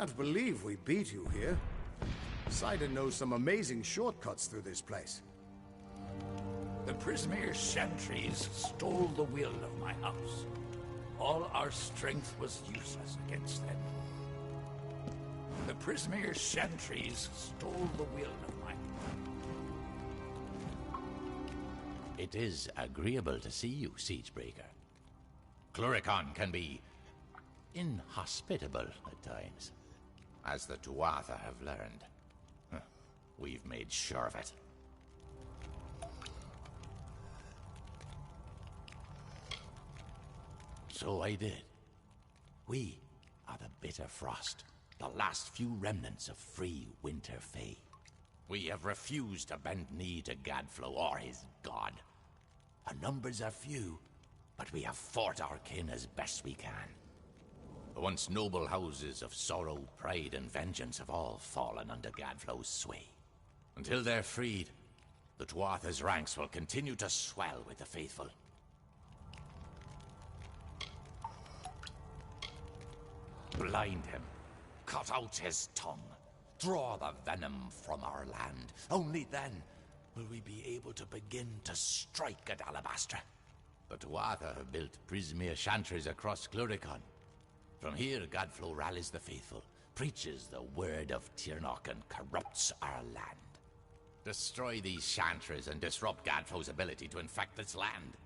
Can't believe we beat you here. Sidon knows some amazing shortcuts through this place. The Prismere sentries stole the will of my house. All our strength was useless against them. The Prismere sentries stole the will of my... It is agreeable to see you, Siegebreaker. Cluricon can be inhospitable at times, as the Tuatha have learned. We've made sure of it. So I did. We are the Bitter Frost, the last few remnants of free Winter Fae. We have refused to bend knee to Gadflow or his god. Our numbers are few, but we have fought our kin as best we can. The once noble houses of sorrow, pride, and vengeance have all fallen under Gadflow's sway. Until they're freed, the Tuatha's ranks will continue to swell with the faithful. Blind him, cut out his tongue, draw the venom from our land. Only then will we be able to begin to strike at Alabastra. The Tuatha have built Prismere chantries across Cluricon. From here, Gadflow rallies the faithful, preaches the word of Tirnoch, and corrupts our land. Destroy these chantries and disrupt Gadflow's ability to infect this land.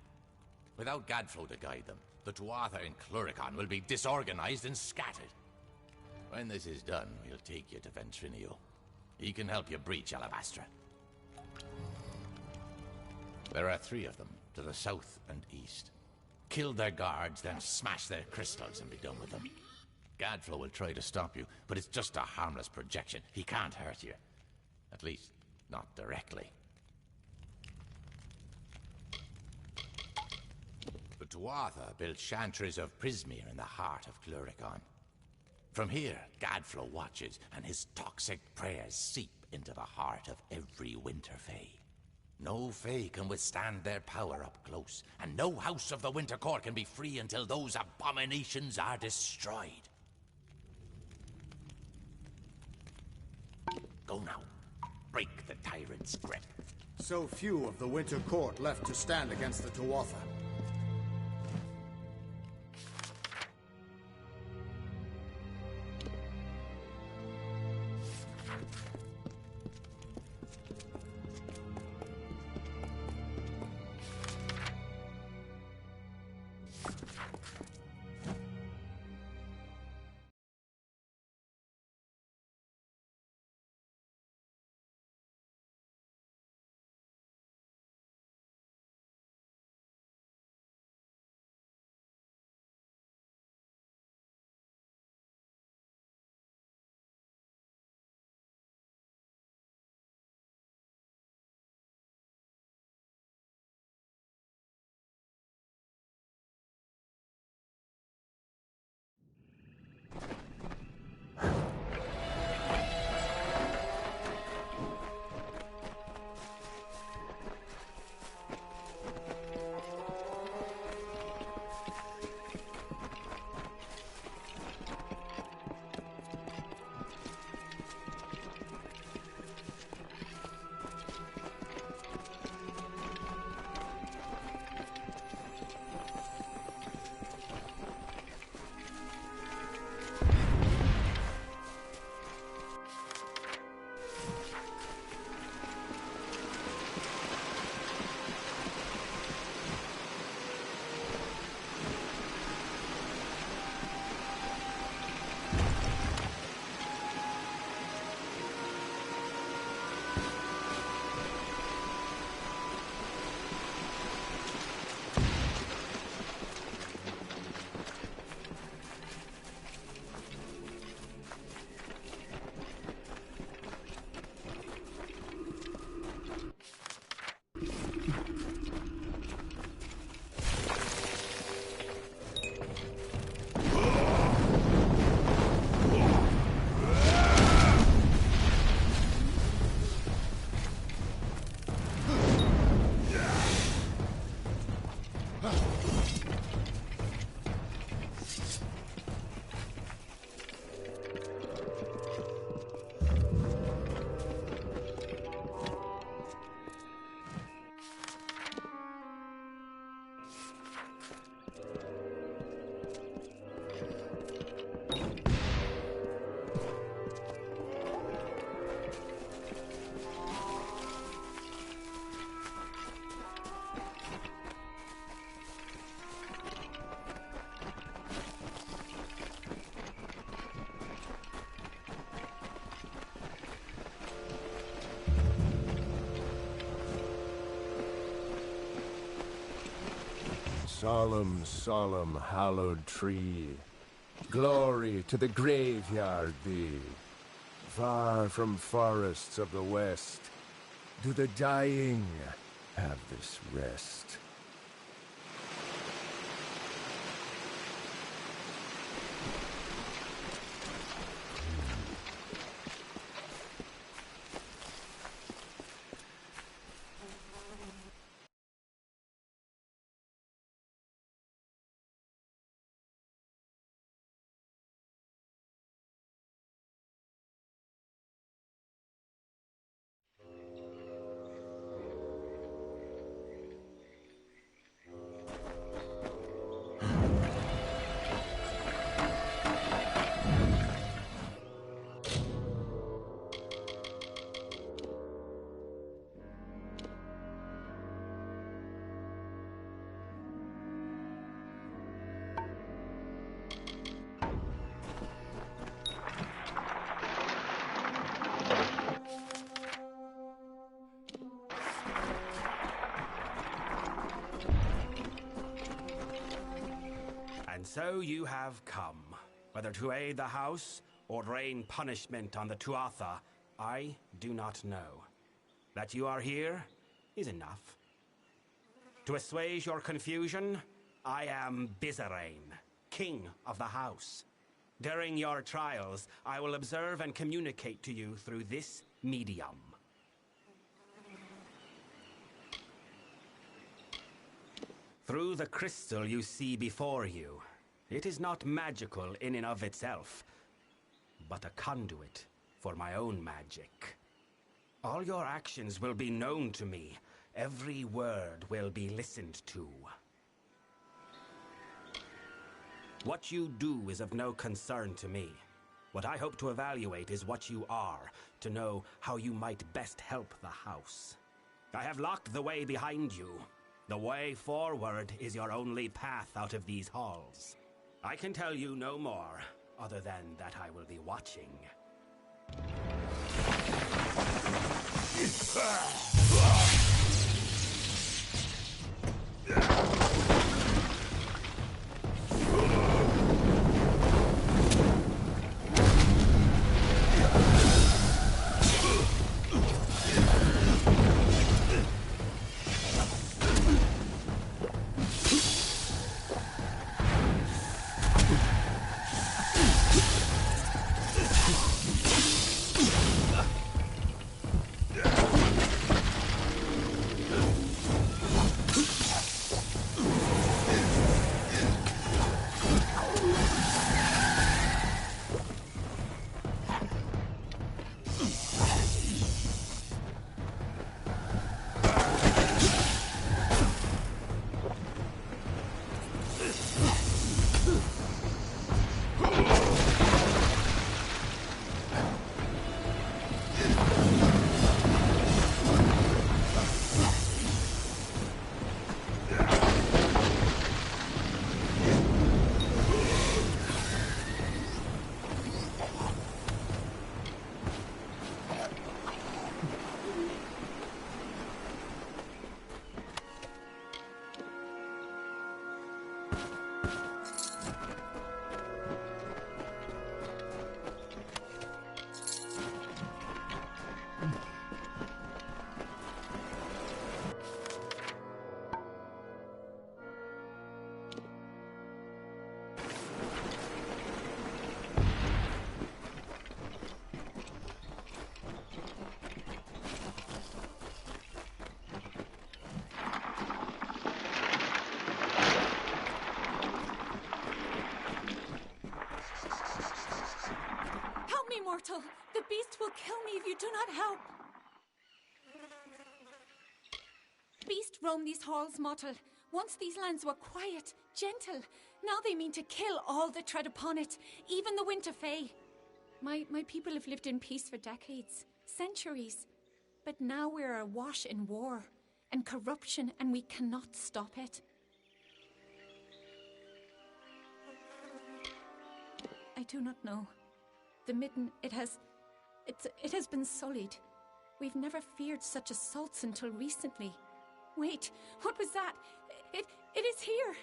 Without Gadflow to guide them, the Tuatha in Cluricon will be disorganized and scattered. When this is done, we'll take you to Ventrinio. He can help you breach Alabastra. There are 3 of them, to the south and east. Kill their guards, then smash their crystals and be done with them. Gadflow will try to stop you, but it's just a harmless projection. He can't hurt you. At least, not directly. The Tuatha built chantries of Prismere in the heart of Cluricon. From here, Gadflow watches, and his toxic prayers seep into the heart of every Winter Fae. No Fae can withstand their power up close, and no House of the Winter Court can be free until those abominations are destroyed. Go now. Break the tyrant's grip. So few of the Winter Court left to stand against the Tuatha. solemn, solemn, hallowed tree. Glory to the graveyard be. Far from forests of the west, do the dying have this rest. And so you have come, whether to aid the house or rain punishment on the Tuatha, I do not know. That you are here is enough. To assuage your confusion, I am Bizarane, king of the house. During your trials, I will observe and communicate to you through this medium. Through the crystal you see before you, it is not magical in and of itself, but a conduit for my own magic. All your actions will be known to me. Every word will be listened to. What you do is of no concern to me. What I hope to evaluate is what you are, to know how you might best help the house. I have locked the way behind you. The way forward is your only path out of these halls. I can tell you no more, other than that I will be watching. Mortal, the beast will kill me if you do not help. Beast roam these halls, mortal. Once these lands were quiet, gentle. Now they mean to kill all that tread upon it, even the Winter Fae. My people have lived in peace for decades, centuries. But now we're awash in war and corruption, and we cannot stop it. I do not know. The midden, it has been sullied. We've never feared such assaults until recently. Wait, what was that? It is here.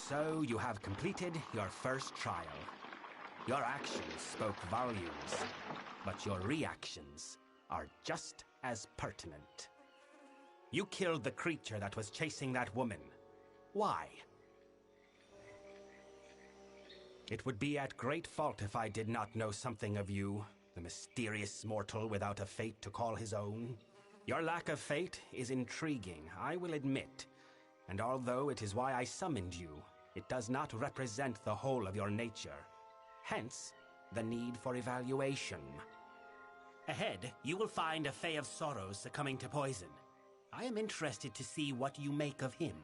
So you have completed your first trial. Your actions spoke volumes, but your reactions are just as pertinent. You killed the creature that was chasing that woman. Why? It would be at great fault if I did not know something of you, the mysterious mortal without a fate to call his own. Your lack of fate is intriguing, I will admit, and although it is why I summoned you, it does not represent the whole of your nature. Hence, the need for evaluation. Ahead, you will find a Fae of Sorrows succumbing to poison. I am interested to see what you make of him.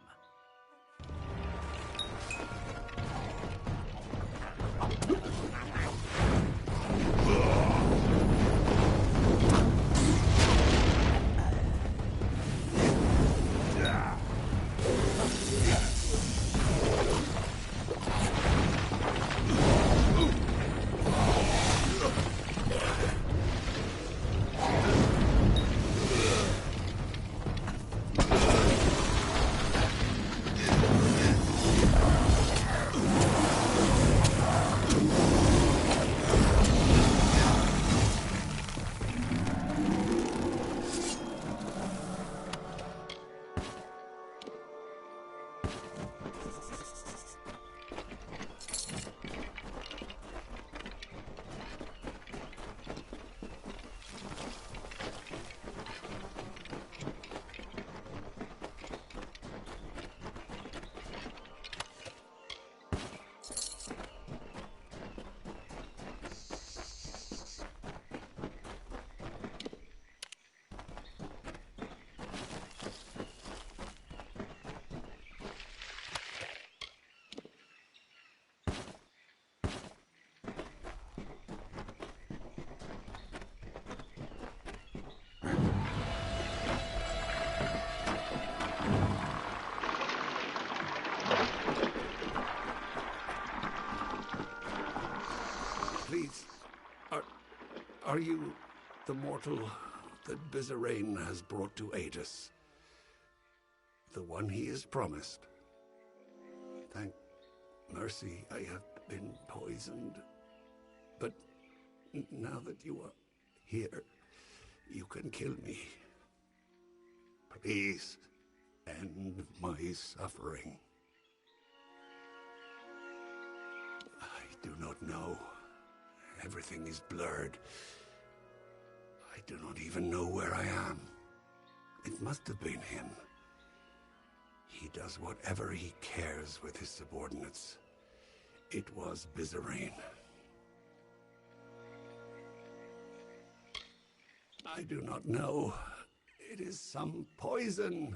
Please, are you the mortal that Bizarrain has brought to aid us? The one he is promised? Thank mercy I have been poisoned. But now that you are here, you can kill me. Please, end my suffering. I do not know. Everything is blurred. I do not even know where I am. It must have been him. He does whatever he cares with his subordinates. It was Bizarrain. I do not know. It is some poison.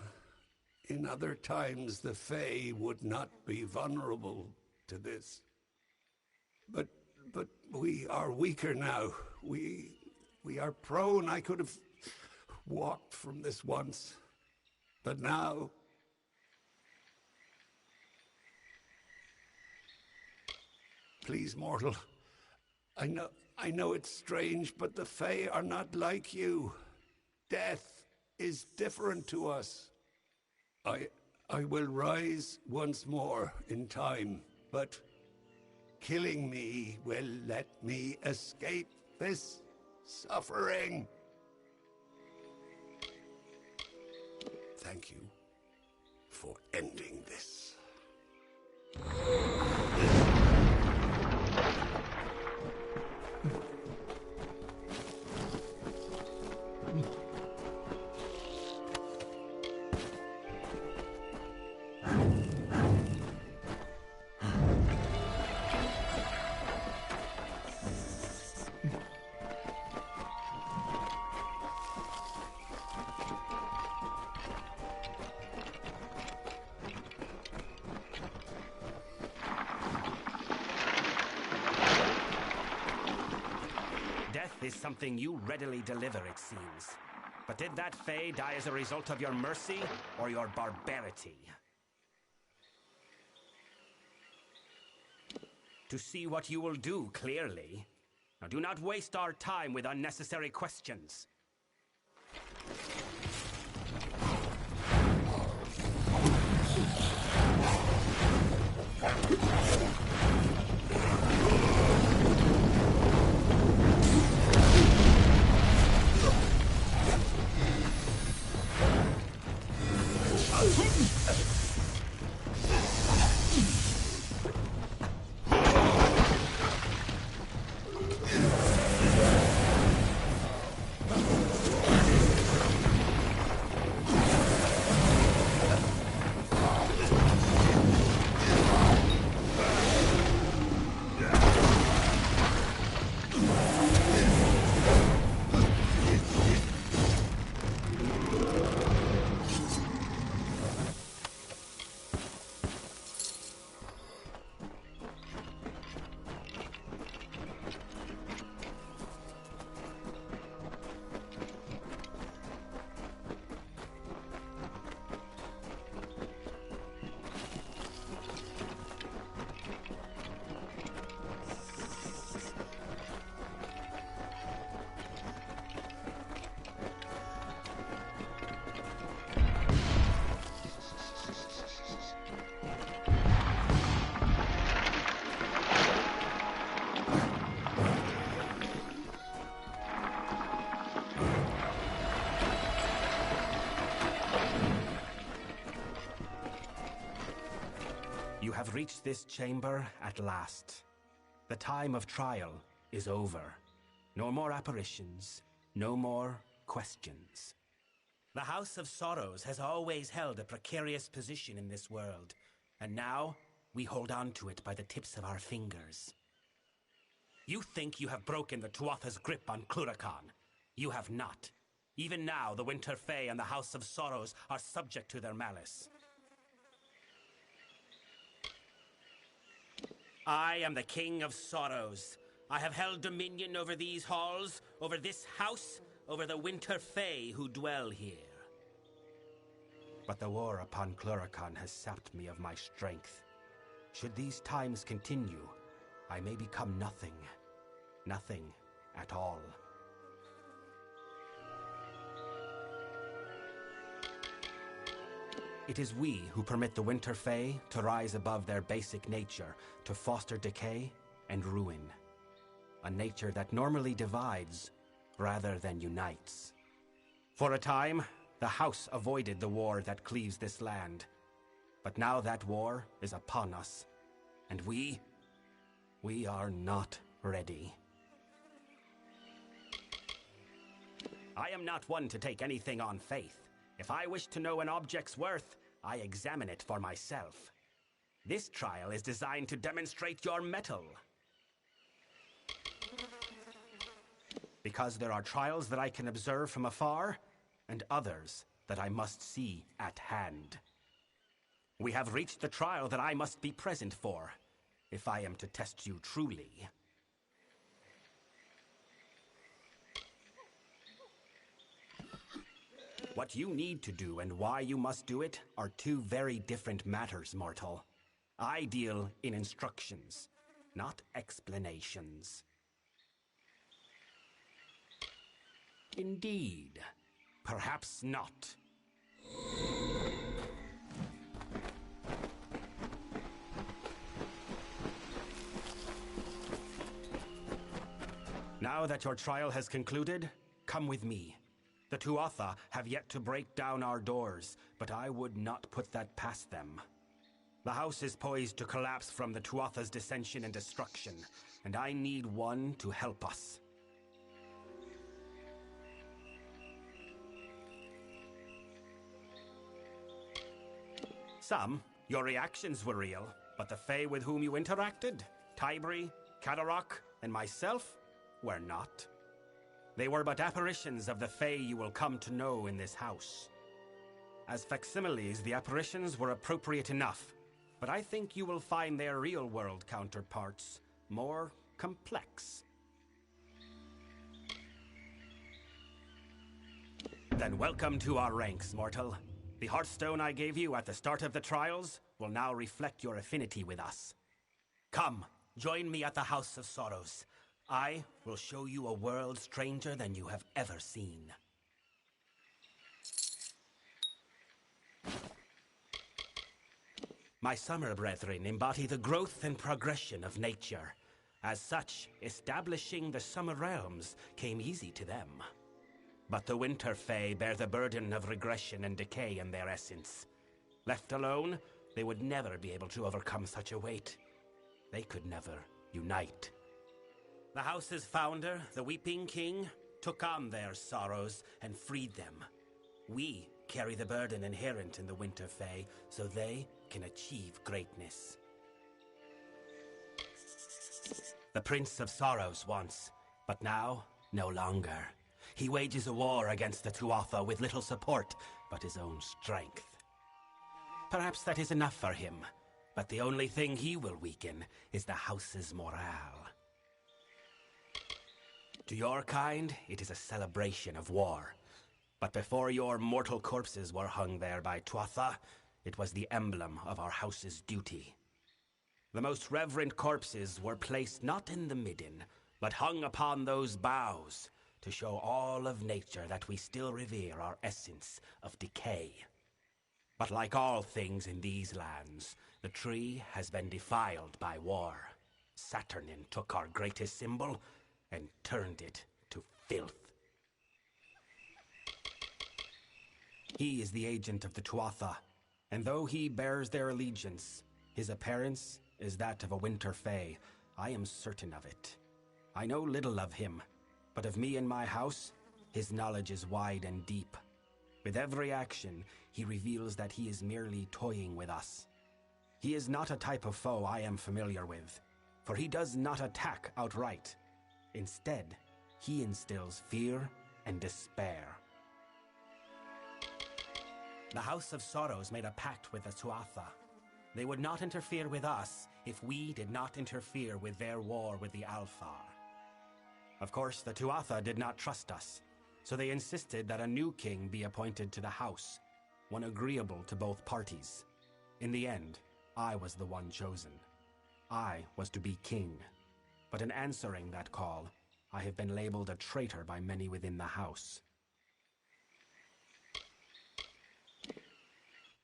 In other times, the Fae would not be vulnerable to this. But we are weaker now. We are prone. I could have walked from this once. But now... Please, mortal. I know it's strange, but the Fae are not like you. Death is different to us. I will rise once more in time, but killing me will let me escape this suffering. Thank you for ending this. Is something you readily deliver, it seems. But did that Fae die as a result of your mercy or your barbarity? To see what you will do, clearly. Now do not waste our time with unnecessary questions. You have reached this chamber at last. The time of trial is over. No more apparitions, no more questions. The House of Sorrows has always held a precarious position in this world, and now we hold on to it by the tips of our fingers. You think you have broken the Tuatha's grip on Cluracan. You have not. Even now, the Winter Fae and the House of Sorrows are subject to their malice. I am the King of Sorrows. I have held dominion over these halls, over this house, over the Winter Fae who dwell here. But the war upon Cluracan has sapped me of my strength. Should these times continue, I may become nothing. Nothing at all. It is we who permit the Winter Fae to rise above their basic nature, to foster decay and ruin. A nature that normally divides rather than unites. For a time, the House avoided the war that cleaves this land. But now that war is upon us, and we are not ready. I am not one to take anything on faith. If I wish to know an object's worth, I examine it for myself. This trial is designed to demonstrate your mettle. Because there are trials that I can observe from afar, and others that I must see at hand. We have reached the trial that I must be present for. if I am to test you truly. What you need to do and why you must do it are two very different matters, mortal. I deal in instructions, not explanations. Indeed. Perhaps not. Now that your trial has concluded, come with me. The Tuatha have yet to break down our doors, but I would not put that past them. The house is poised to collapse from the Tuatha's dissension and destruction, and I need one to help us. Some, your reactions were real, but the Fae with whom you interacted, Tybri, Kadarok, and myself, were not. They were but apparitions of the Fae you will come to know in this house. As facsimiles, the apparitions were appropriate enough, but I think you will find their real-world counterparts more complex. Then welcome to our ranks, mortal. The Hearthstone I gave you at the start of the trials will now reflect your affinity with us. Come, join me at the House of Sorrows. I will show you a world stranger than you have ever seen. My summer brethren embody the growth and progression of nature. As such, establishing the summer realms came easy to them. But the winter Fae bear the burden of regression and decay in their essence. Left alone, they would never be able to overcome such a weight. They could never unite. The house's founder, the Weeping King, took on their sorrows and freed them. We carry the burden inherent in the Winter Fae, so they can achieve greatness. The Prince of Sorrows once, but now, no longer. He wages a war against the Tuatha with little support, but his own strength. Perhaps that is enough for him, but the only thing he will weaken is the house's morale. To your kind, it is a celebration of war. But before your mortal corpses were hung there by Tuatha, it was the emblem of our house's duty. The most reverent corpses were placed not in the midden, but hung upon those boughs to show all of nature that we still revere our essence of decay. But like all things in these lands, the tree has been defiled by war. Saturnin took our greatest symbol and turned it to filth. He is the agent of the Tuatha, and though he bears their allegiance, his appearance is that of a Winter Fae. I am certain of it. I know little of him, but of me and my house, his knowledge is wide and deep. With every action, he reveals that he is merely toying with us. He is not a type of foe I am familiar with, for he does not attack outright. Instead, he instills fear and despair. The House of Sorrows made a pact with the Tuatha. They would not interfere with us if we did not interfere with their war with the Alfar. Of course, the Tuatha did not trust us, so they insisted that a new king be appointed to the house, one agreeable to both parties. In the end, I was the one chosen. I was to be king. But in answering that call, I have been labeled a traitor by many within the house.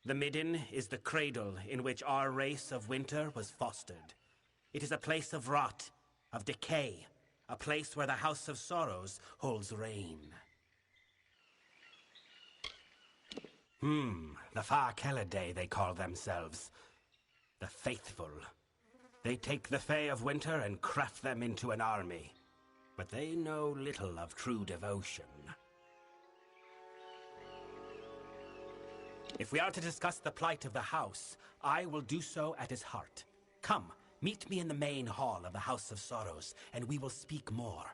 The Midden is the cradle in which our race of winter was fostered. It is a place of rot, of decay, a place where the House of Sorrows holds reign. The Fa Kelidae, they call themselves. The Faithful. They take the Fae of Winter and craft them into an army. But they know little of true devotion. If we are to discuss the plight of the house, I will do so at his heart. Come, meet me in the main hall of the House of Sorrows, and we will speak more.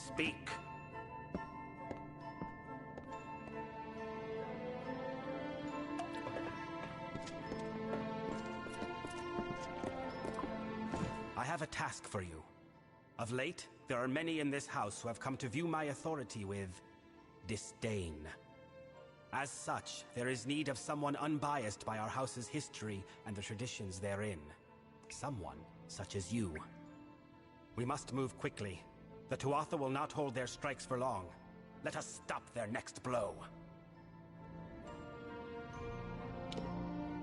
Speak. I have a task for you. Of late, there are many in this house who have come to view my authority with disdain. As such, there is need of someone unbiased by our house's history and the traditions therein. Someone such as you. We must move quickly. The Tuatha will not hold their strikes for long. Let us stop their next blow.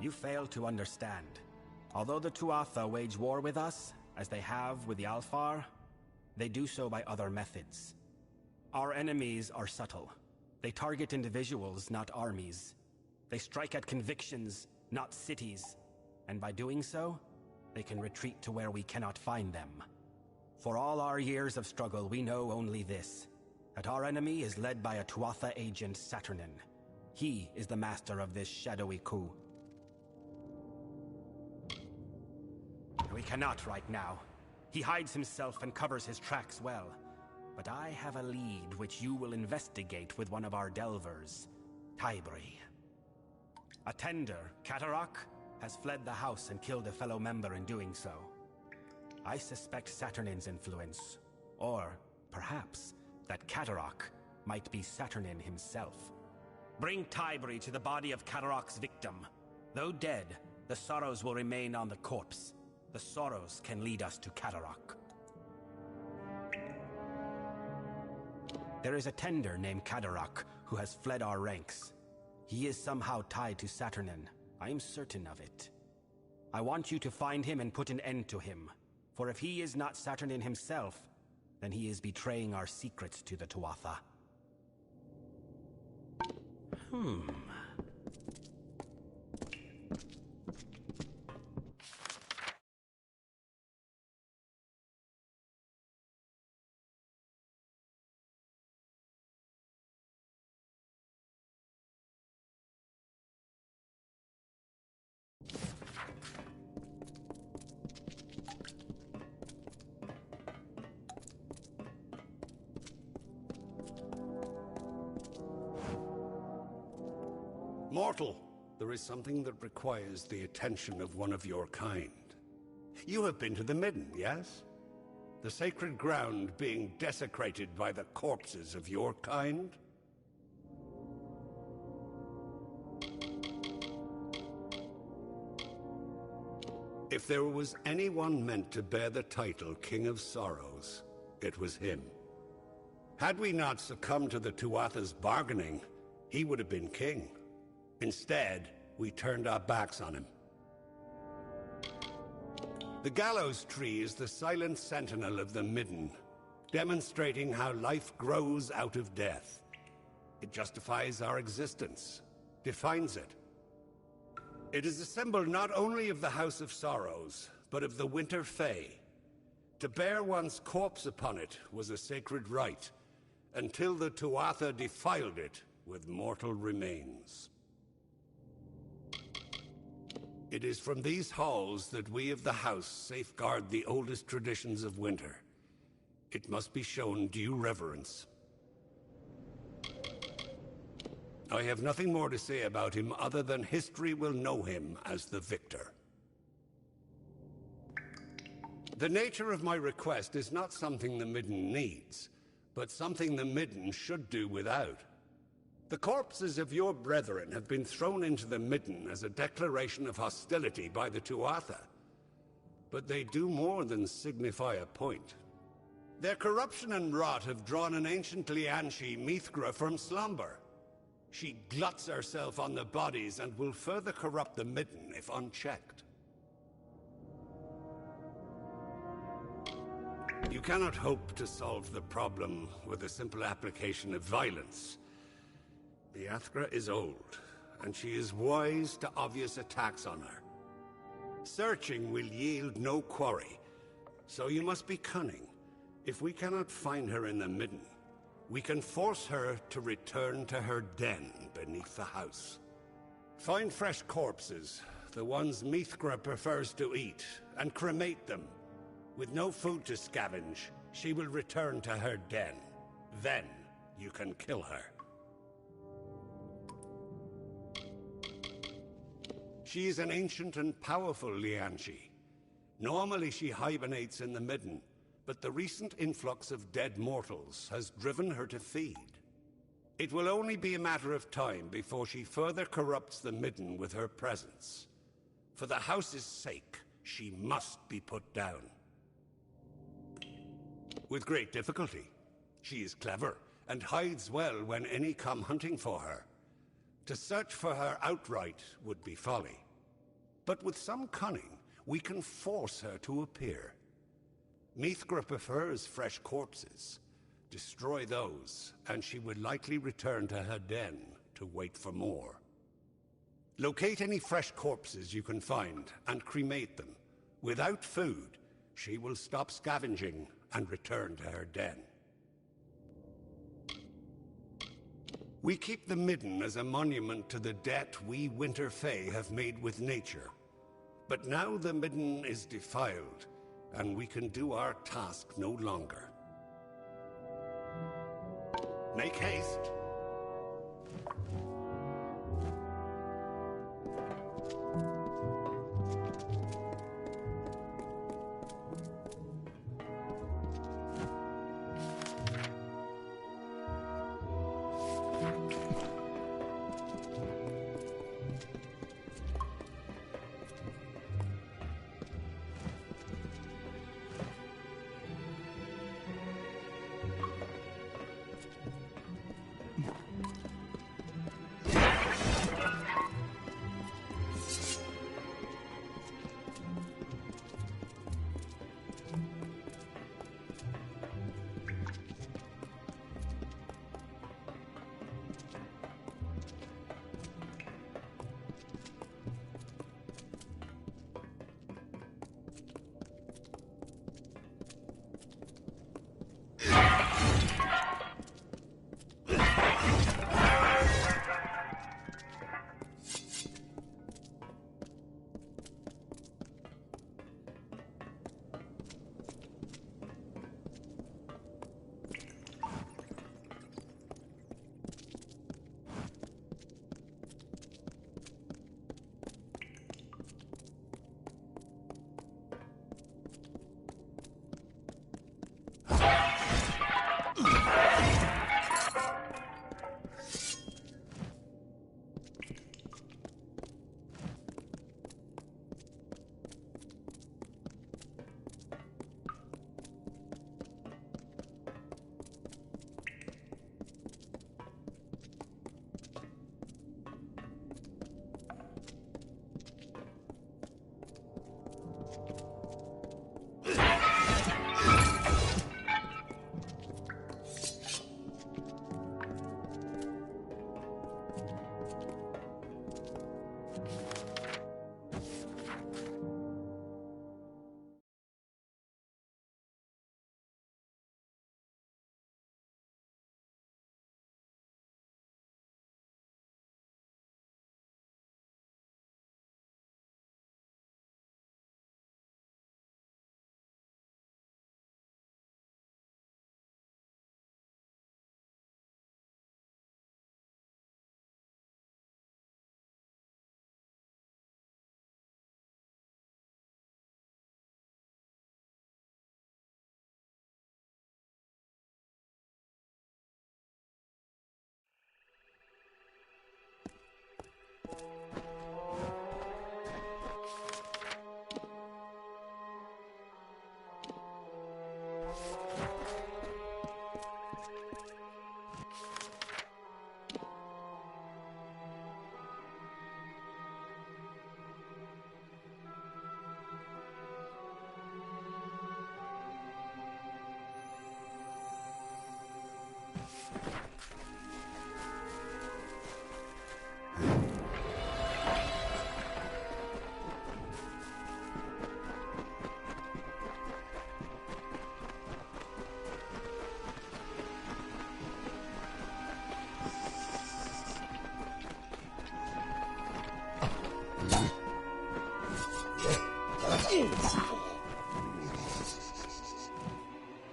You fail to understand. Although the Tuatha wage war with us, as they have with the Alfar, they do so by other methods. Our enemies are subtle. They target individuals, not armies. They strike at convictions, not cities. And by doing so, they can retreat to where we cannot find them. For all our years of struggle, we know only this: that our enemy is led by a Tuatha agent, Saturnin. He is the master of this shadowy coup. We cannot right now. He hides himself and covers his tracks well. But I have a lead which you will investigate with one of our delvers, Tybri. A tender, Katarak, has fled the house and killed a fellow member in doing so. I suspect Saturnin's influence, or perhaps that Katarak might be Saturnin himself. Bring Tybri to the body of Katarak's victim. Though dead, the sorrows will remain on the corpse. The sorrows can lead us to Katarak. There is a tender named Katarak who has fled our ranks. He is somehow tied to Saturnin. I am certain of it. I want you to find him and put an end to him. For if he is not Saturnin himself, then he is betraying our secrets to the Tuatha. Mortal, there is something that requires the attention of one of your kind. You have been to the Midden, yes? The sacred ground being desecrated by the corpses of your kind? If there was anyone meant to bear the title King of Sorrows, it was him. Had we not succumbed to the Tuatha's bargaining, he would have been king. Instead, we turned our backs on him. The gallows tree is the silent sentinel of the Midden, demonstrating how life grows out of death. It justifies our existence, defines it. It is a symbol not only of the House of Sorrows, but of the Winter Fae. To bear one's corpse upon it was a sacred rite, until the Tuatha defiled it with mortal remains. It is from these halls that we of the House safeguard the oldest traditions of winter. It must be shown due reverence. I have nothing more to say about him other than history will know him as the victor. The nature of my request is not something the Midden needs, but something the Midden should do without. The corpses of your brethren have been thrown into the Midden as a declaration of hostility by the Tuatha. But they do more than signify a point. Their corruption and rot have drawn an ancient Lianshi Mithra from slumber. She gluts herself on the bodies and will further corrupt the Midden if unchecked. You cannot hope to solve the problem with a simple application of violence. The Athra is old, and she is wise to obvious attacks on her. Searching will yield no quarry, so you must be cunning. If we cannot find her in the Midden, we can force her to return to her den beneath the house. Find fresh corpses, the ones Mithra prefers to eat, and cremate them. With no food to scavenge, she will return to her den. Then you can kill her. She is an ancient and powerful Lianchi. Normally she hibernates in the Midden, but the recent influx of dead mortals has driven her to feed. It will only be a matter of time before she further corrupts the Midden with her presence. For the house's sake, she must be put down. With great difficulty. She is clever, and hides well when any come hunting for her. To search for her outright would be folly. But with some cunning, we can force her to appear. Mithra prefers fresh corpses. Destroy those, and she would likely return to her den to wait for more. Locate any fresh corpses you can find, and cremate them. Without food, she will stop scavenging and return to her den. We keep the Midden as a monument to the debt we Winter Fae have made with nature. But now the Midden is defiled, and we can do our task no longer. Make haste.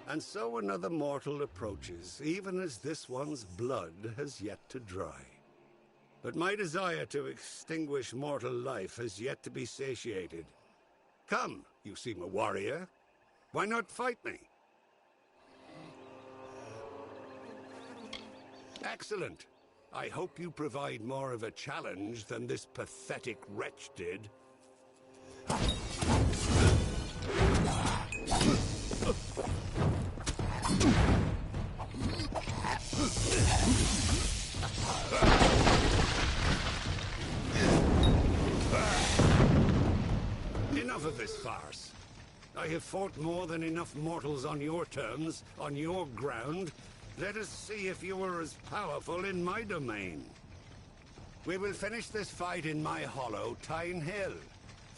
And so another mortal approaches, even as this one's blood has yet to dry. But my desire to extinguish mortal life has yet to be satiated. Come, you seem a warrior. Why not fight me? Excellent. I hope you provide more of a challenge than this pathetic wretch did. Enough of this farce. I have fought more than enough mortals on your terms, on your ground. Let us see if you are as powerful in my domain. We will finish this fight in my hollow, Tyne Hill.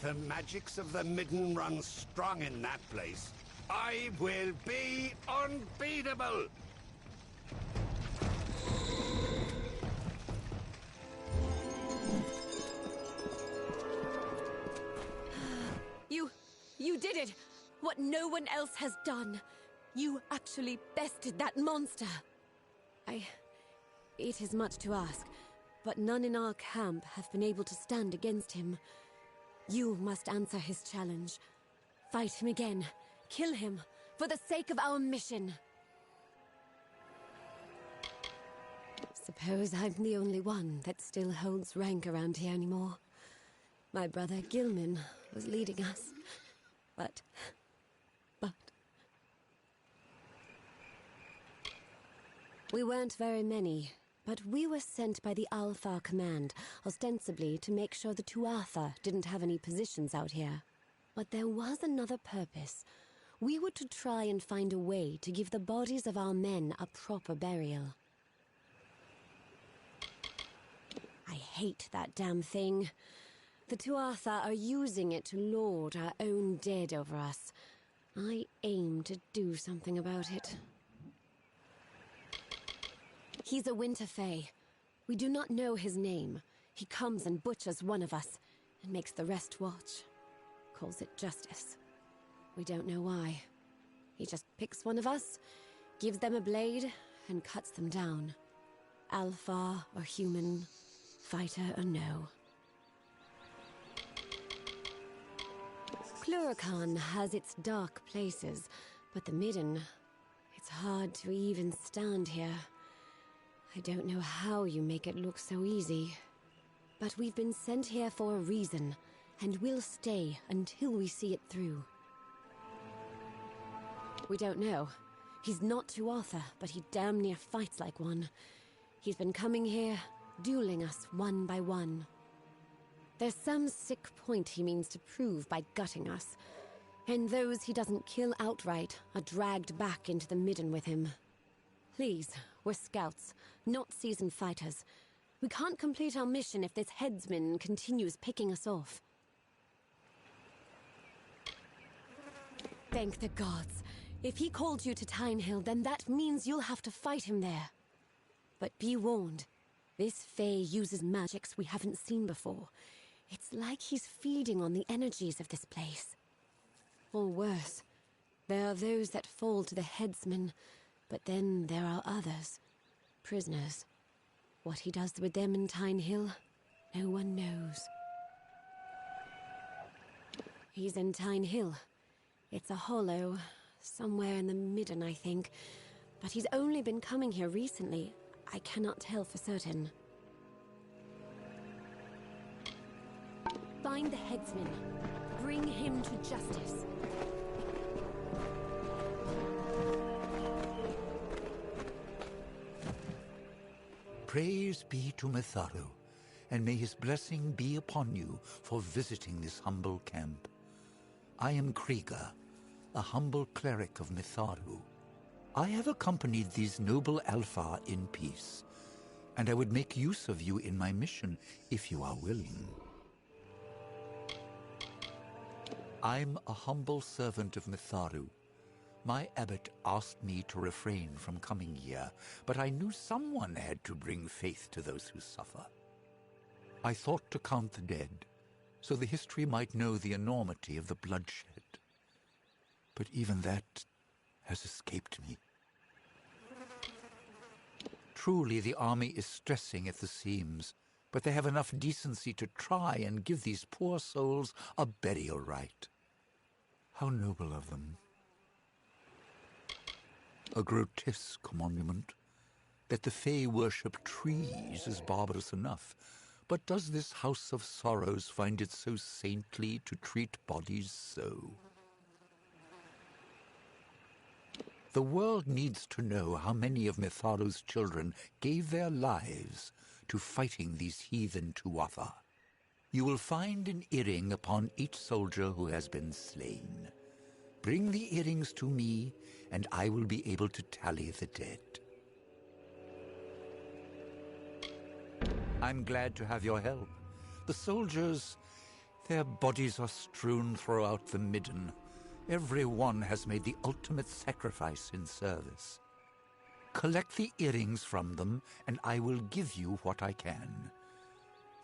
The magics of the Midden run strong in that place. I will be unbeatable! You did it! What no one else has done. You actually bested that monster. It is much to ask, but none in our camp have been able to stand against him. You must answer his challenge. Fight him again. Kill him, for the sake of our mission. Suppose I'm the only one that still holds rank around here anymore. My brother Gilman was leading us, but... We weren't very many, but we were sent by the Alpha Command, ostensibly to make sure the Tuatha didn't have any positions out here. But there was another purpose. We were to try and find a way to give the bodies of our men a proper burial. I hate that damn thing. The Tuatha are using it to lord our own dead over us. I aim to do something about it. He's a Winter Fae. We do not know his name. He comes and butchers one of us, and makes the rest watch. Calls it justice. We don't know why. He just picks one of us, gives them a blade, and cuts them down. Alpha or human, fighter or no. Cluracan has its dark places, but the Midden, it's hard to even stand here. I don't know how you make it look so easy. But we've been sent here for a reason, and we'll stay until we see it through. We don't know. He's not Tuatha, but he damn near fights like one. He's been coming here, dueling us one by one. There's some sick point he means to prove by gutting us, and those he doesn't kill outright are dragged back into the Midden with him. Please, we're scouts, not seasoned fighters. We can't complete our mission if this headsman continues picking us off. Thank the gods. If he called you to Tyne Hill, then that means you'll have to fight him there. But be warned, this Fae uses magics we haven't seen before. It's like he's feeding on the energies of this place. Or worse, there are those that fall to the headsman, but then there are others, prisoners. What he does with them in Tyne Hill, no one knows. He's in Tyne Hill. It's a hollow, somewhere in the Midden, I think. But he's only been coming here recently. I cannot tell for certain. Find the headsman. Bring him to justice. Praise be to Mitharu, and may his blessing be upon you for visiting this humble camp. I am Krieger, a humble cleric of Mitharu. I have accompanied these noble Alpha in peace, and I would make use of you in my mission if you are willing. I'm a humble servant of Mitharu. My abbot asked me to refrain from coming here, but I knew someone had to bring faith to those who suffer. I thought to count the dead, so the history might know the enormity of the bloodshed. But even that has escaped me. Truly, the army is stressing at the seams, but they have enough decency to try and give these poor souls a burial rite. How noble of them. A grotesque monument. That the Fae worship trees is barbarous enough, but does this House of Sorrows find it so saintly to treat bodies so? The world needs to know how many of Mitharu's children gave their lives to fighting these heathen Tuatha. You will find an earring upon each soldier who has been slain. Bring the earrings to me, and I will be able to tally the dead. I'm glad to have your help. The soldiers, their bodies are strewn throughout the midden. Every one has made the ultimate sacrifice in service. Collect the earrings from them, and I will give you what I can.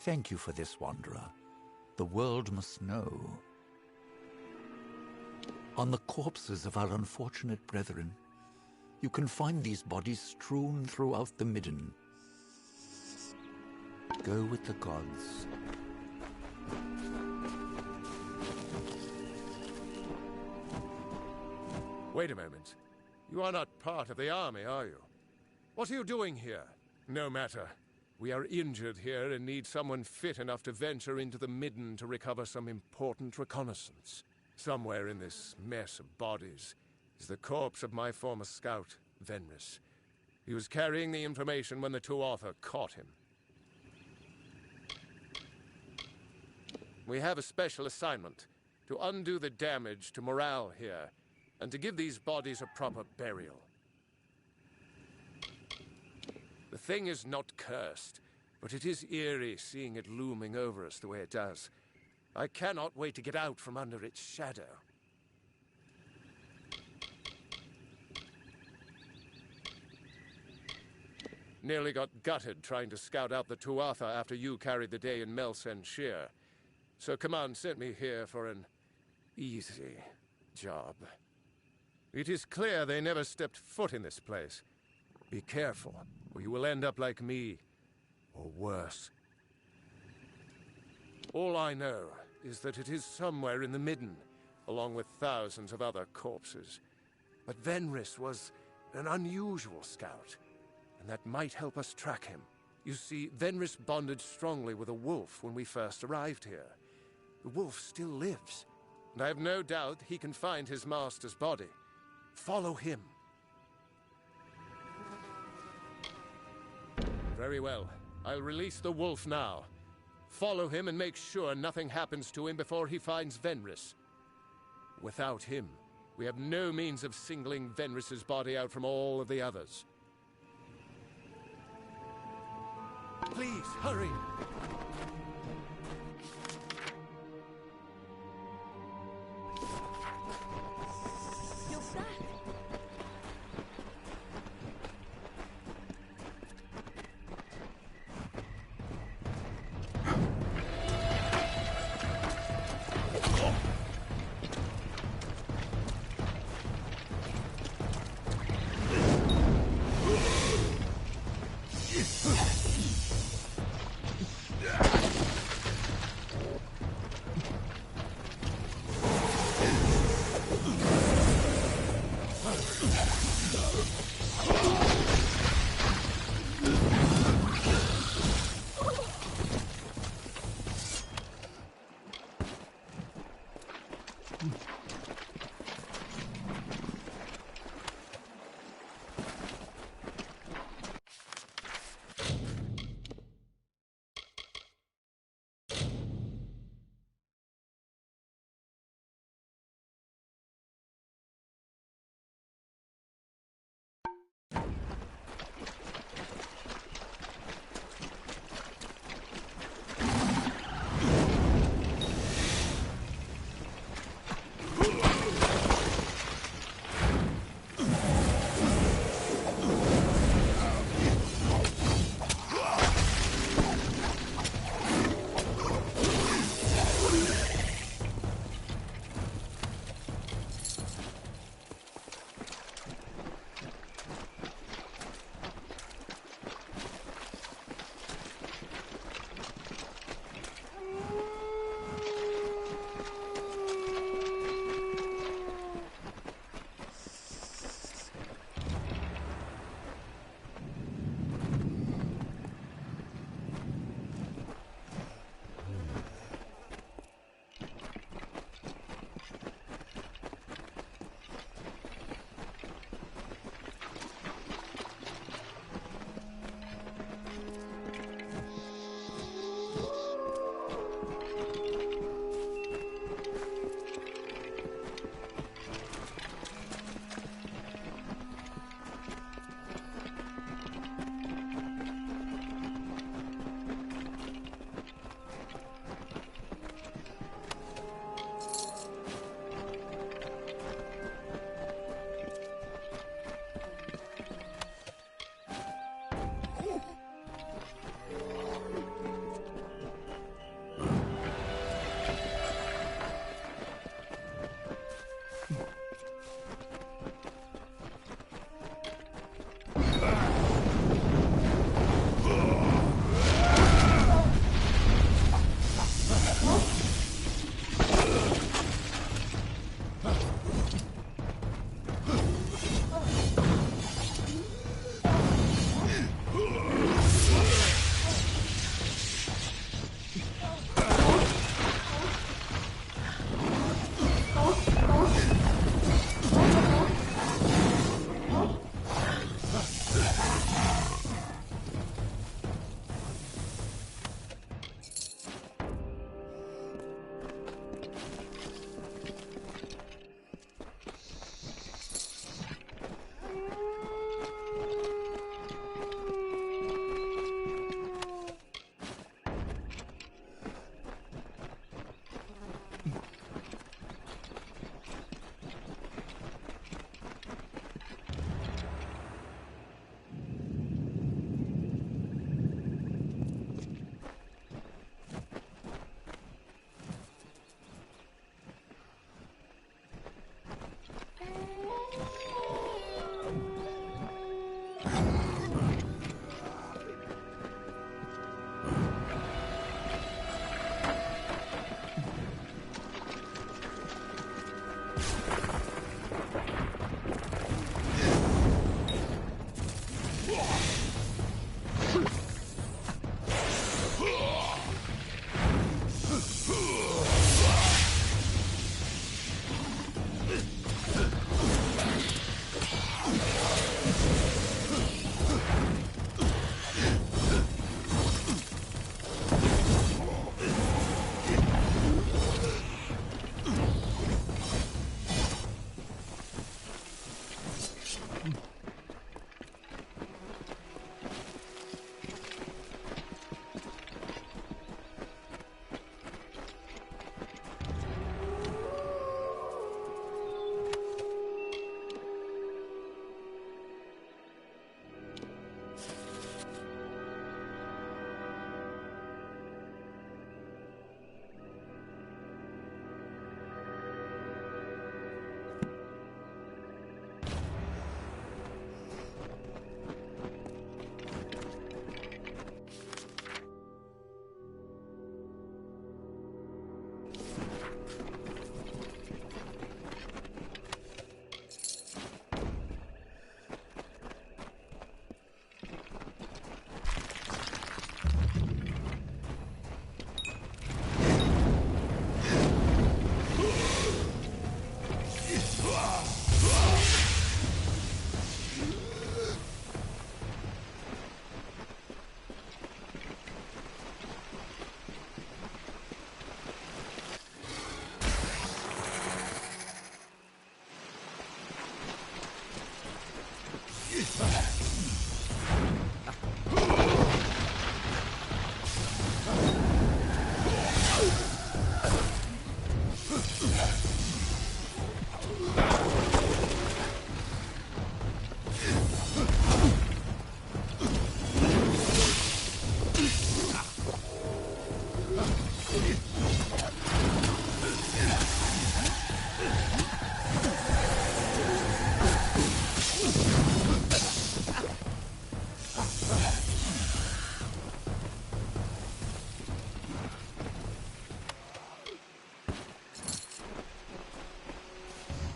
Thank you for this, Wanderer. The world must know. On the corpses of our unfortunate brethren, you can find these bodies strewn throughout the midden. Go with the gods. Wait a moment. You are not part of the army, are you? What are you doing here? No matter. We are injured here and need someone fit enough to venture into the midden to recover some important reconnaissance. Somewhere in this mess of bodies is the corpse of my former scout, Venris. He was carrying the information when the Tuatha caught him. We have a special assignment to undo the damage to morale here and to give these bodies a proper burial. The thing is not cursed, but it is eerie seeing it looming over us the way it does. I cannot wait to get out from under its shadow. Nearly got gutted trying to scout out the Tuatha after you carried the day in Melsen Shear. So Command sent me here for an easy job. It is clear they never stepped foot in this place. Be careful, or you will end up like me, or worse. All I know is that it is somewhere in the midden, along with thousands of other corpses. But Venris was an unusual scout, and that might help us track him. You see, Venris bonded strongly with a wolf when we first arrived here. The wolf still lives, and I have no doubt he can find his master's body. Follow him. Very well. I'll release the wolf now. Follow him and make sure nothing happens to him before he finds Venris. Without him, we have no means of singling Venris's body out from all of the others. Please, hurry!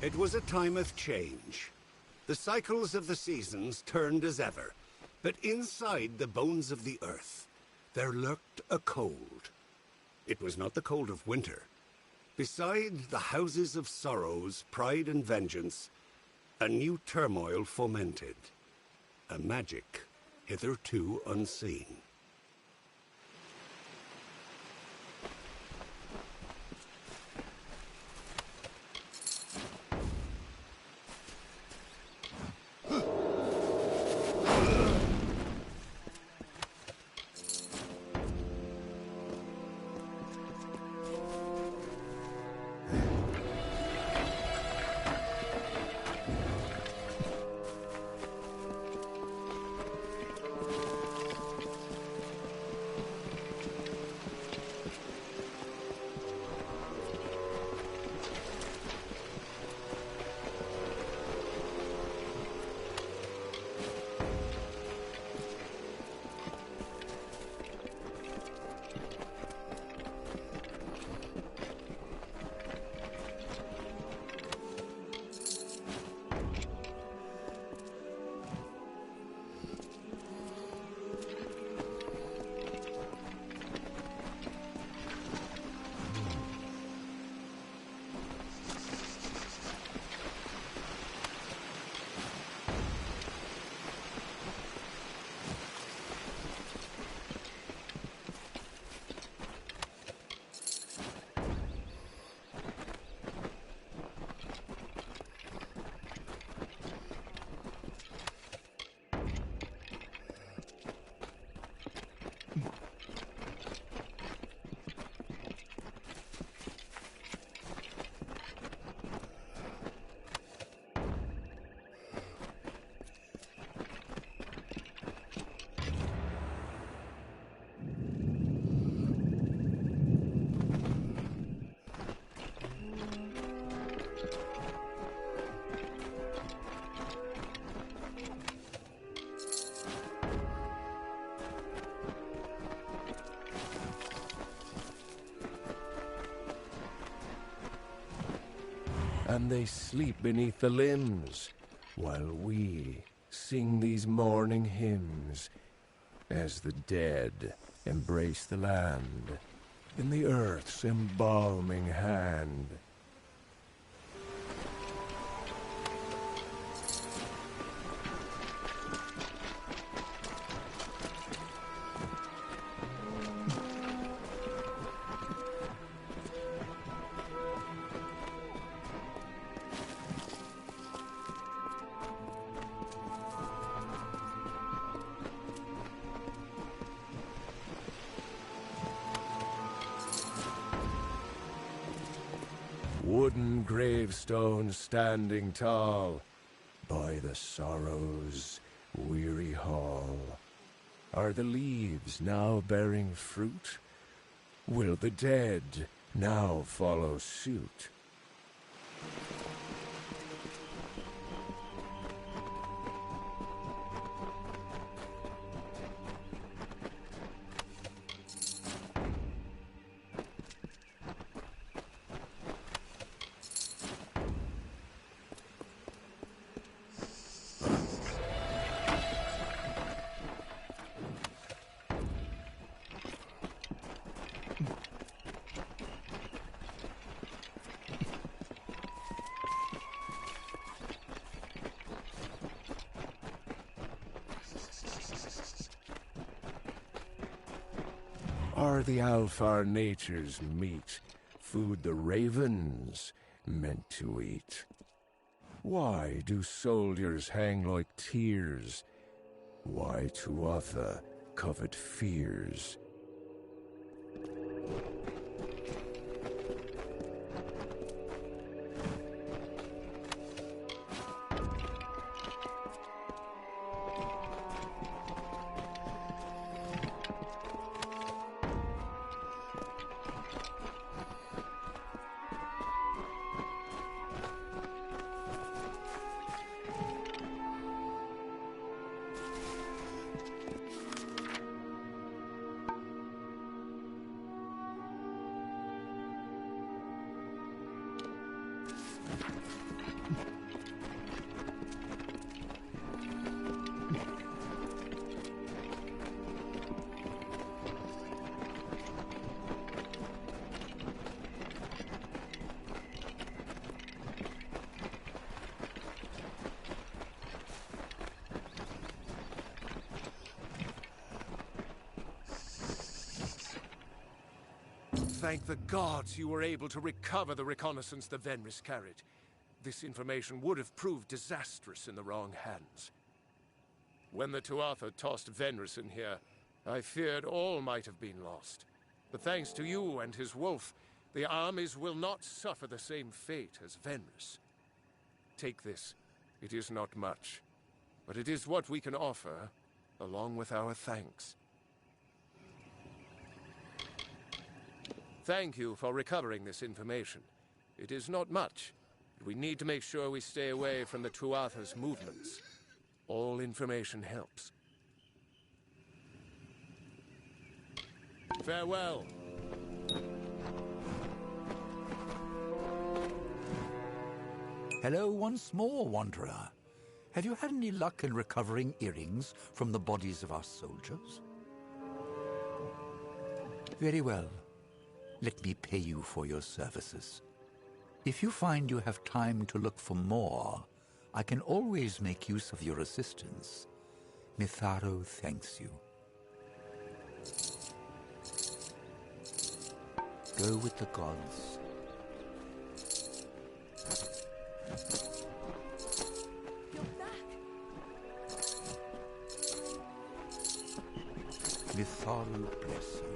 It was a time of change. The cycles of the seasons turned as ever, but inside the bones of the earth, there lurked a cold. It was not the cold of winter. Beside the houses of sorrows, pride and vengeance, a new turmoil fomented. A magic hitherto unseen. And they sleep beneath the limbs, while we sing these mourning hymns, as the dead embrace the land in the earth's embalming hand. Wooden gravestones standing tall by the sorrow's weary hall. Are the leaves now bearing fruit? Will the dead now follow suit? Are the Alfar nature's meat food the ravens meant to eat? Why do soldiers hang like tears? Why Tuatha covet fears? Thank the gods you were able to recover the reconnaissance the Venris carried. This information would have proved disastrous in the wrong hands. When the Tuatha tossed Venris in here, I feared all might have been lost. But thanks to you and his wolf, the armies will not suffer the same fate as Venris. Take this. It is not much, but it is what we can offer, along with our thanks. Thank you for recovering this information. It is not much, but we need to make sure we stay away from the Tuatha's movements. All information helps. Farewell. Hello once more, Wanderer. Have you had any luck in recovering earrings from the bodies of our soldiers? Very well. Let me pay you for your services. If you find you have time to look for more, I can always make use of your assistance. Mitharo thanks you. Go with the gods. You're back. Mitharo bless you.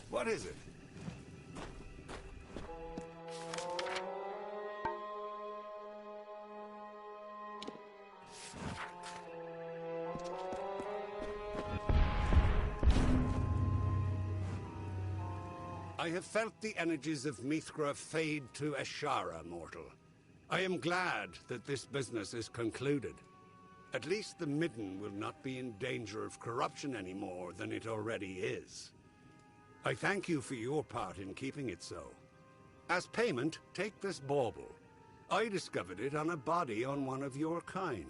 What is it? I have felt the energies of Mithra fade to Ashara, mortal. I am glad that this business is concluded. At least the Midden will not be in danger of corruption any more than it already is. I thank you for your part in keeping it so. As payment, take this bauble. I discovered it on a body on one of your kind.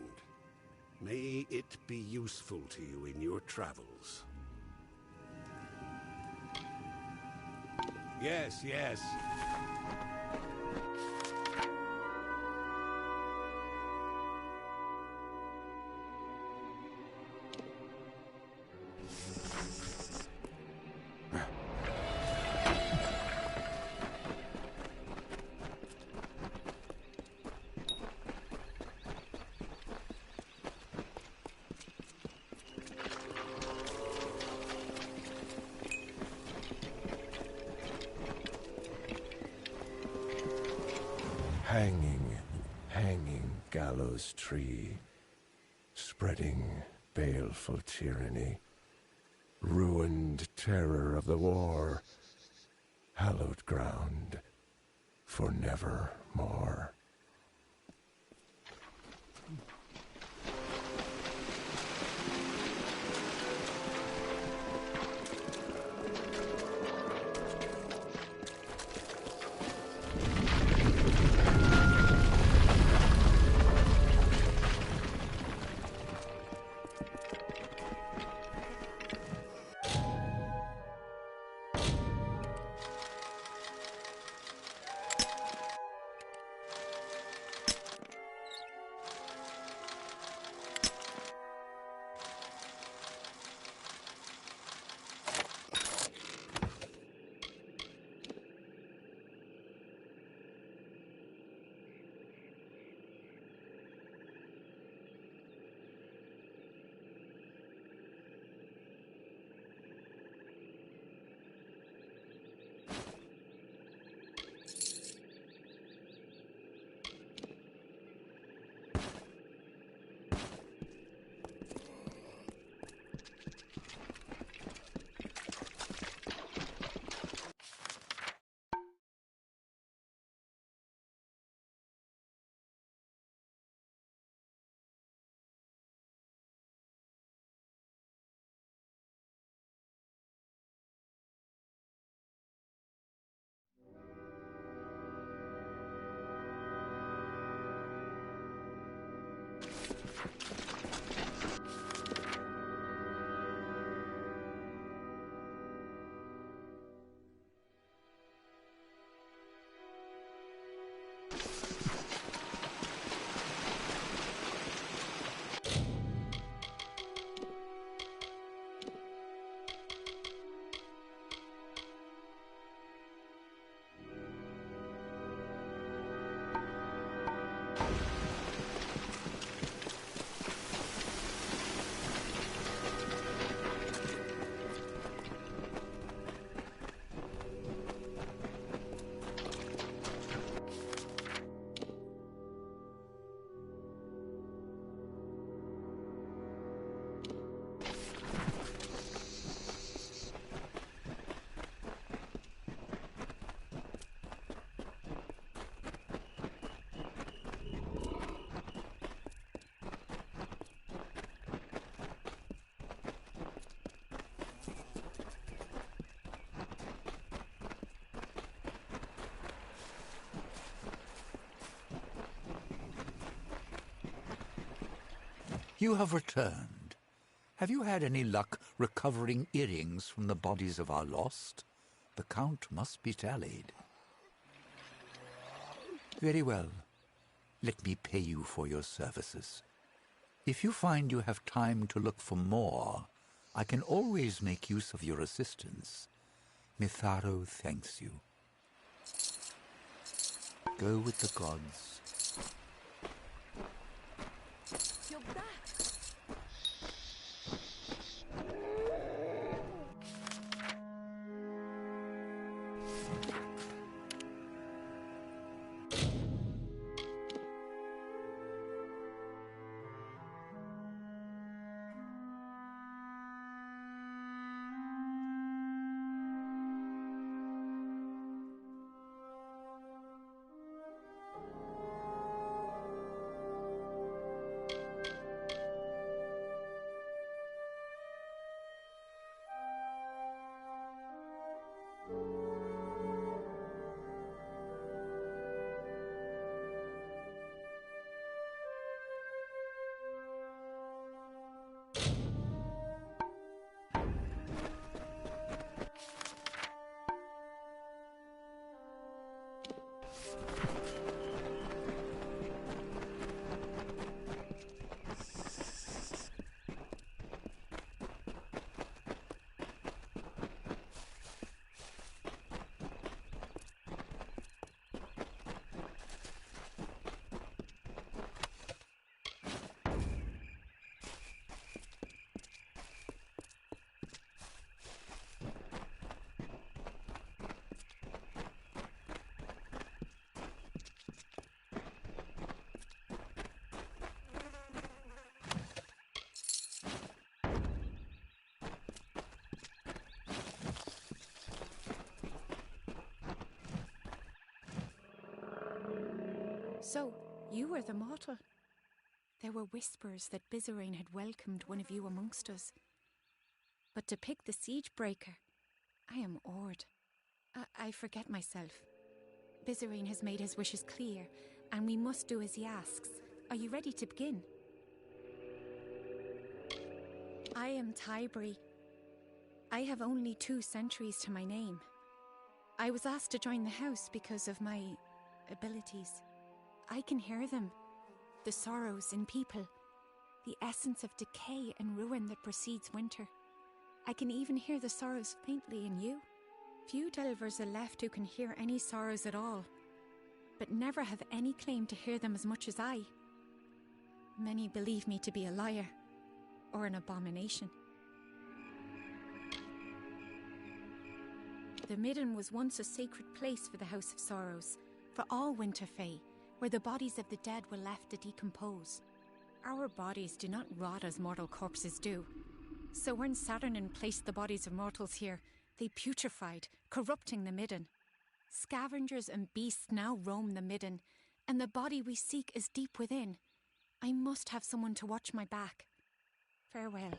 May it be useful to you in your travels. Yes, yes. gallows tree, spreading baleful tyranny, ruined terror of the war, hallowed ground for nevermore. You have returned. Have you had any luck recovering earrings from the bodies of our lost? The count must be tallied. Very well. Let me pay you for your services. If you find you have time to look for more, I can always make use of your assistance. Mitharo thanks you. Go with the gods. You're back. So, you were the mortal. There were whispers that Bizarane had welcomed one of you amongst us. But to pick the siege breaker, I am awed. I forget myself. Bizarane has made his wishes clear, and we must do as he asks. Are you ready to begin? I am Tybri. I have only 2 centuries to my name. I was asked to join the house because of my abilities. I can hear them. The sorrows in people. The essence of decay and ruin that precedes winter. I can even hear the sorrows faintly in you. Few delvers are left who can hear any sorrows at all, but never have any claim to hear them as much as I. Many believe me to be a liar, or an abomination. The Midden was once a sacred place for the House of Sorrows, for all Winter Fae, where the bodies of the dead were left to decompose. Our bodies do not rot as mortal corpses do. So when Saturnin placed the bodies of mortals here, they putrefied, corrupting the Midden. Scavengers and beasts now roam the Midden, and the body we seek is deep within. I must have someone to watch my back. Farewell.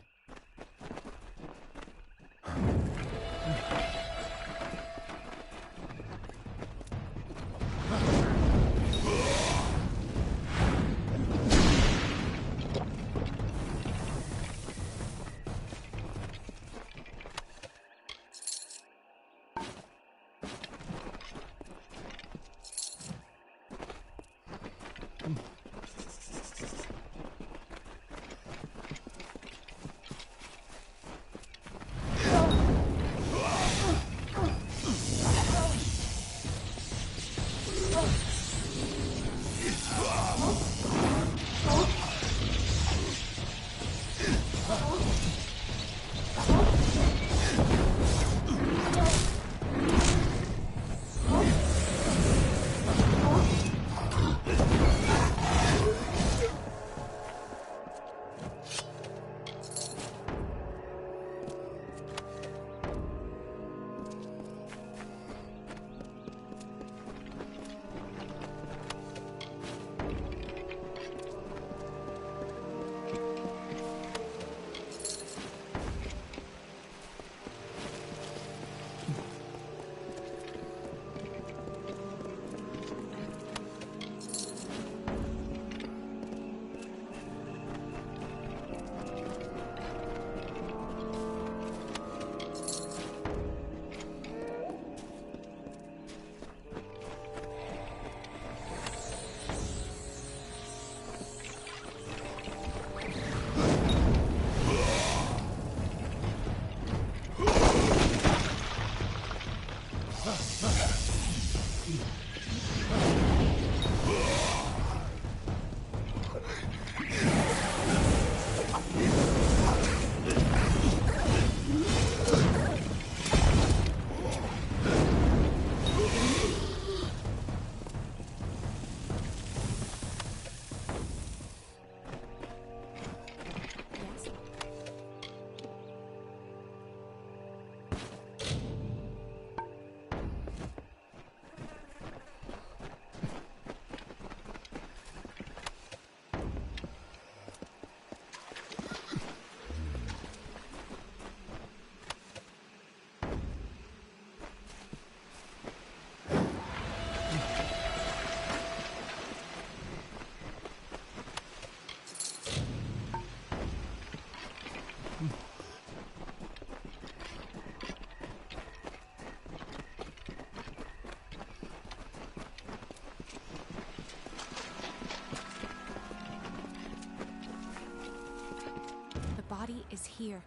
body is here.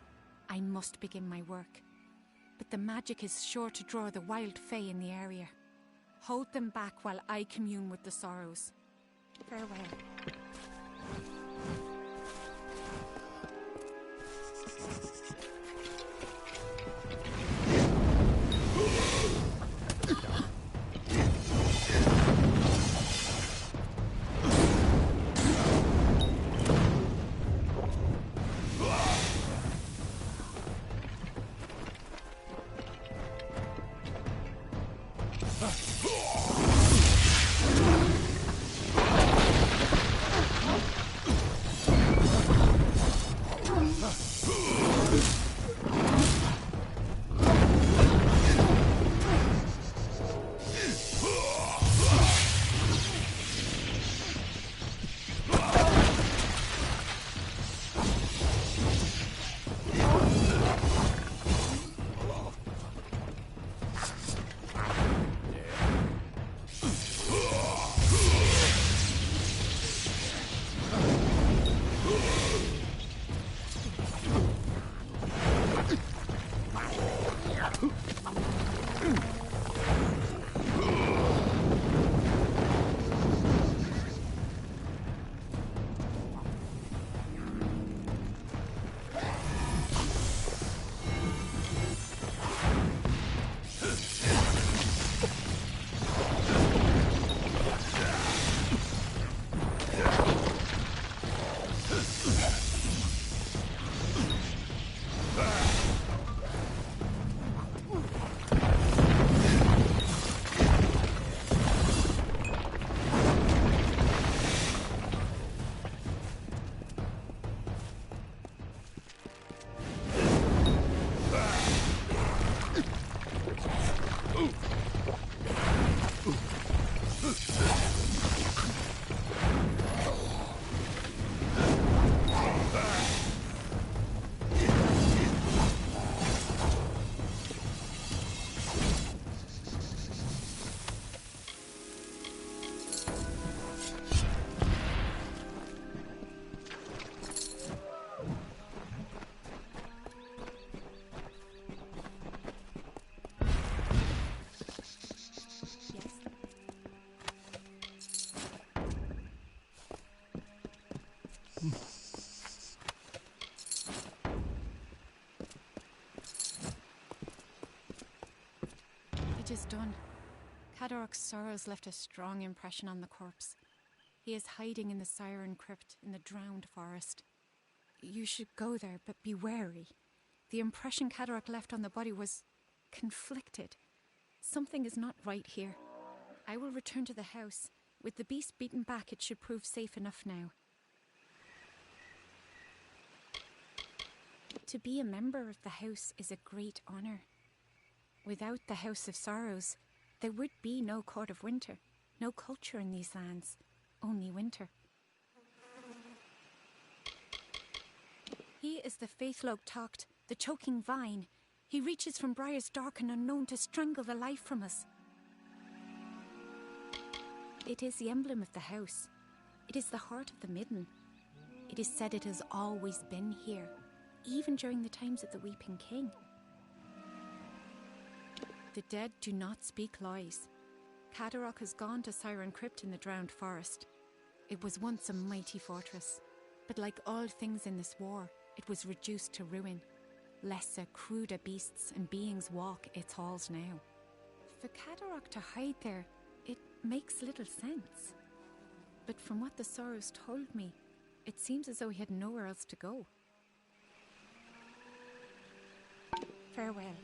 I must begin my work. But the magic is sure to draw the wild fae in the area. Hold them back while I commune with the sorrows. Farewell. It is done. Cadoroc's sorrows left a strong impression on the corpse. He is hiding in the Siren Crypt in the drowned forest. You should go there, but be wary. The impression Cadoroc left on the body was conflicted. Something is not right here. I will return to the house. With the beast beaten back, it should prove safe enough now. To be a member of the house is a great honor. Without the House of Sorrows, there would be no Court of Winter, no culture in these lands, only winter. He is the Faithlog Tocht, the choking vine. He reaches from briars dark and unknown to strangle the life from us. It is the emblem of the house. It is the heart of the Midden. It is said it has always been here, even during the times of the Weeping King. The dead do not speak lies. Cadoroc has gone to Siren Crypt in the drowned forest. It was once a mighty fortress, but like all things in this war, it was reduced to ruin. Lesser, cruder beasts and beings walk its halls now. For Cadoroc to hide there, it makes little sense. But from what the Sorrows told me, it seems as though he had nowhere else to go. Farewell.